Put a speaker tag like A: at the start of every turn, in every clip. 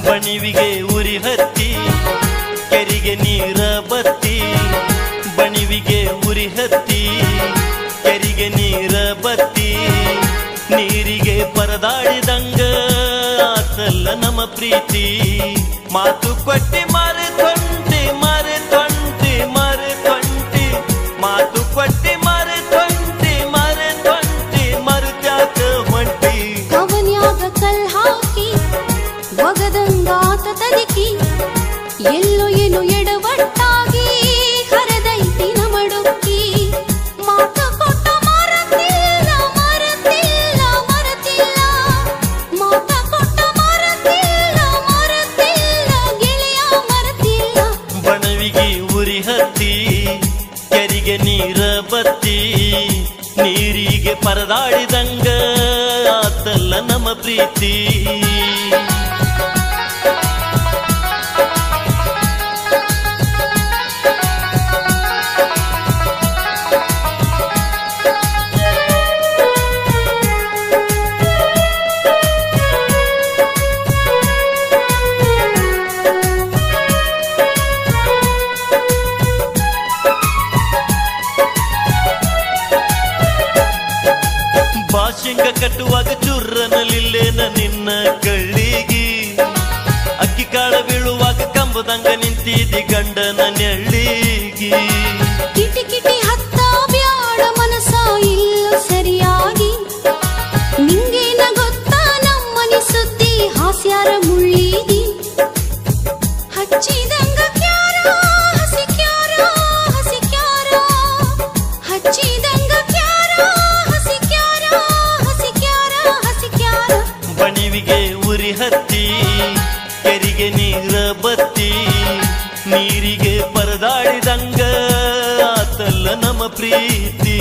A: ಬಣಿವಿಗೆ ಉರಿ ಹತ್ತಿ ಕೆರಿಗೆ ನೀರ ಬತ್ತಿ, ಬಣಿವಿಗೆ ಉರಿ ಹತ್ತಿ ಕೆರಿಗೆ ನೀರ ಬತ್ತಿ, ನೀರಿಗೆ ಪರದಾಡಿದಂಗ ಆತಲ್ಲ ನಮ್ಮ ಪ್ರೀತಿ. ಮಾತು ಕೊಟ್ಟಿ ಮರೆತೊಂಟಿ ಮರೆತೊಂಟಿ ಮರೆತೊಂಟಿ, ಮಾತು ಕೊಟ್ಟಿ ಮರೆತೊಂಟಿ ಮರೆತೊಂಟಿ ಮರುತ್ಯಾಕ ಹೊಂಟಿ.
B: ಕವನ್ಯಾಗ ಕಲ್ ಹಾಕಿ ಒಗದಂಗಾತ ತದಕಿ, ಎಲ್ಲೋ ಏನು ಎಡವಟ್ಟಾಗಿ ಹರದೈತಿ ನಮಡುಕ್ಕಿ. ಮಾತು ಕೊಟ್ಟ ಮರತಿಲ್ಲ ಮರತಿಲ್ಲ ಮರತಿಲ್ಲ, ಮಾತ ಕೊಟ್ಟ ಮರತಿಲ್ಲ ಮರತಿಲ್ಲ ಗೆಳೆಯ ಮರತಿಲ್ಲ.
A: ಬಣವಿಗೆ ಉರಿ ಹತ್ತಿ ಕೆರಿಗೆ ನೀರ ಬತ್ತಿ, ನೀರಿಗೆ ಪರದಾಡಿದಂಗ ಆತಲ್ಲ ನಮ್ಮ ಪ್ರೀತಿ. ಬಾಶಿಂಗ ಕಟ್ಟುವಾಗ ಚುರ್ರನಲಿಲ್ಲೇನ ನಿನ್ನ ಕಳ್ಳಿಗಿ, ಅಕ್ಕಿ ಕಾಳ ಬೀಳುವಾಗ ಕಂಬದಂಗ ನಿಂತಿದಿ ಗಂಡನ ನೆಳ್ಳಿಗಿ.
B: ಕಿಟಿ ಕಿಟಿ ಹತ್ತ ಬ್ಯಾಡ ಮನಸ ಇಲ್ಲ ಸರಿಯಾಗಿ, ನಿಂಗೇನ ಗೊತ್ತಾ ನಮ್ಮನಿ ಸುದ್ದಿ ಹಾಸ್ಯಾರ ಮುಳ್ಳಿಗಿ. ಹಚ್ಚಿದಂಗ ಕ್ಯಾರ ಹಸಿ ಕ್ಯಾರ ಹಸಿ ಕ್ಯಾರ, ಹಚ್ಚಿದಂಗ ಕ್ಯಾರ ಹಸಿ ಕ್ಯಾರ ಹಸಿ ಕ್ಯಾರ ಹಸಿ ಕ್ಯಾರ.
A: ಬಣಿವಿಗೆ ಉರಿ ಹತ್ತಿ ಕೆರಿಗೆ ನೀರ ಬತ್ತಿ, ನೀರಿಗೆ ಪರದಾಡಿದಂಗ ಆತಲ್ಲ ನಮ್ಮ ಪ್ರೀತಿ.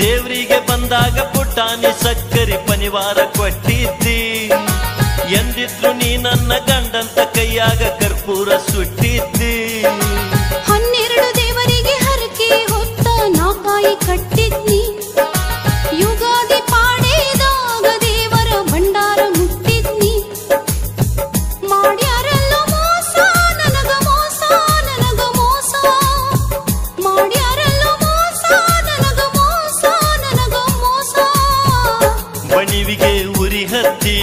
A: ದೇವ್ರಿಗೆ ಬಂದಾಗ ಪುಟ್ಟಾನಿ ಸಕ್ಕರೆ ಪನಿವಾರ ಕೊಟ್ಟಿದ್ದಿ, ಎಂದಿದ್ರು ನೀ ನನ್ನ ಗಂಡಂತ ಕೈಯಾಗ ಕರ್ಪೂರ ಸುಟ್ಟಿದ್ದಿ.
B: 12 ದೇವರಿಗೆ ಹರಕೆ ಹೊತ್ತ ನಾಕಾಯಿ ಕಟ್ಟಿದ್ನಿ, ಯುಗಾದಿ ಪಾಡೇದಾಗ ದೇವರ ಭಂಡಾರ ಮುಟ್ಟಿದ್ನಿ. ಮಾಡ್ಯಾರಲ್ಲೋ ಮೋಸ ನನಗ ಮೋಸ ನನಗ ಮೋಸ, ಮಾಡ್ಯಾರಲ್ಲೋ ಮೋಸ ನನಗ ಮೋಸ ನನಗ ಮೋಸ.
A: ಬಣಿವಿಗೆ ಉರಿ ಹತ್ತಿ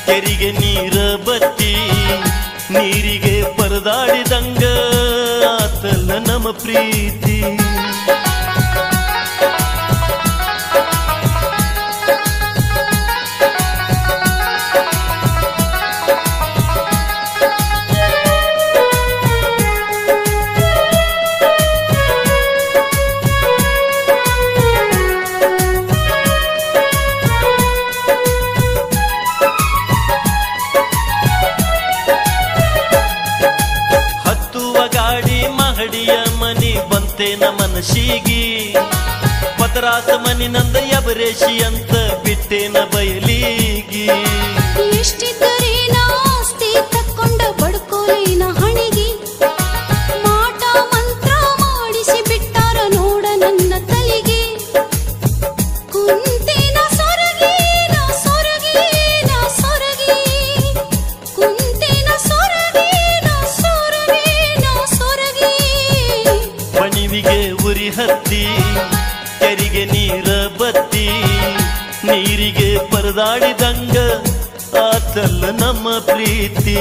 A: ಕೆರಿಗೆ ನೀರ ಬತ್ತಿ, ನೀರಿಗೆ ಪರದಾಡಿದಂಗ ಆತಲ್ಲ ನಮ್ಮ ಪ್ರೀತಿ. ಮಹಡಿಯ ಮನಿ ಬಂತೇನ ಮನಶಿಗಿ, ಪದರಾಸ ಮನಿ ನಂದ ಯಬರೇಶಿ ಅಂತ ಬಿಟ್ಟೇನ ಬಯಲಿಗಿ.
B: ಎಷ್ಟಿದ್ದರೇನ ಆಸ್ತಿ ತಕ್ಕೊಂಡ ಬಡ್ಕೋಲೇನ ಹಣಿಗಿ, ಮಾಟ ಮಂತ್ರ ಮಾಡಿಸಿ ಬಿಟ್ಟಾರ ನೋಡ ನನ್ನ ತಲೆಗೆ. ಕುಂತೇನ ಸೊರಗೇನ ಸೊರಗೇನ ಸೊರಗಿ, ಕುಂತೇನ ಸೊರಗೇನ ಸೊರಗೇನ ಸೊರಗಿ.
A: ಬಣಿವಿಗೆ ಉರಿ ಹತ್ತಿ ಕೆರಿಗೆ ನೀರ ಬತ್ತಿ, ನೀರಿಗೆ ಪರದಾಡಿದಂಗ ಆತಲ್ಲ ನಮ್ಮ ಪ್ರೀತಿ.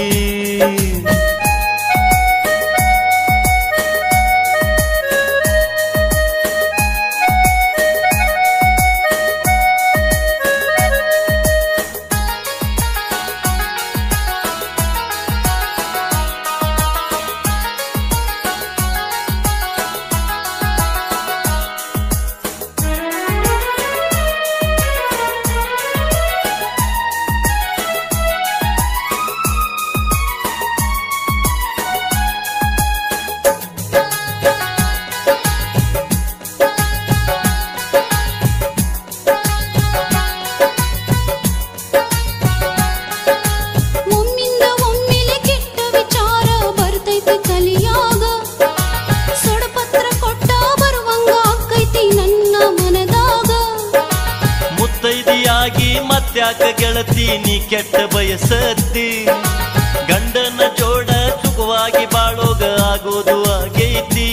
A: ಮತ್ತ್ಯಾಕ ಗೆಳತಿ ನೀ ಕೆಟ್ಟ ಬಯಸತ್ತಿ, ಗಂಡನ ಜೋಡ ಸುಖವಾಗಿ ಬಾಳೋಗ ಆಗೋದು ಆಗೈತಿ.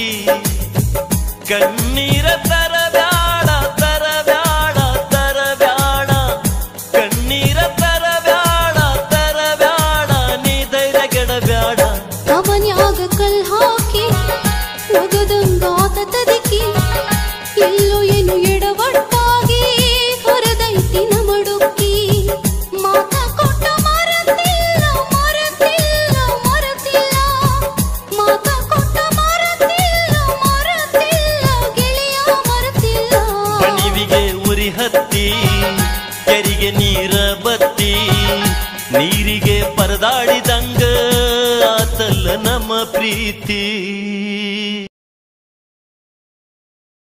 A: ಕಣ್ಣೀರ ತರಬ್ಯಾಡ ತರಬ್ಯಾಡ ತರಬ್ಯಾಡ, ಕಣ್ಣೀರ ತರಬ್ಯಾಡ ತರಬ್ಯಾಡ, ನೀ ಧೈರ್ಯ ಗೆಡಬ್ಯಾಡ.
B: ಅವನ್ಯಾಗ ಕಲ್ ಹಾಕಿ ಒಗದಂಗಾತ ತದಕಿ, ಎಲ್ಲೋ ಏನು ಎಡವಟ್ಟಾಗಿ ಹೊರದೈತಿ ನಮಡುಕ್ಕಿ. ಮಾತ ಕೊಟ್ಟ ಮರತಿಲ್ಲ ಮರತಿಲ್ಲ ಮರತಿಲ್ಲ, ಮಾತ ಕೊಟ್ಟ ಮರತಿಲ್ಲ ಮರತಿಲ್ಲ, ಗೆಳೆಯ ಮರತಿಲ್ಲ.
A: ಬಣಿವಿಗೆ ಉರಿ ಹತ್ತಿ, ಕೆರಿಗೆ ನೀರ ಬತ್ತಿ, ನೀರಿಗೆ ಪರದಾಡಿ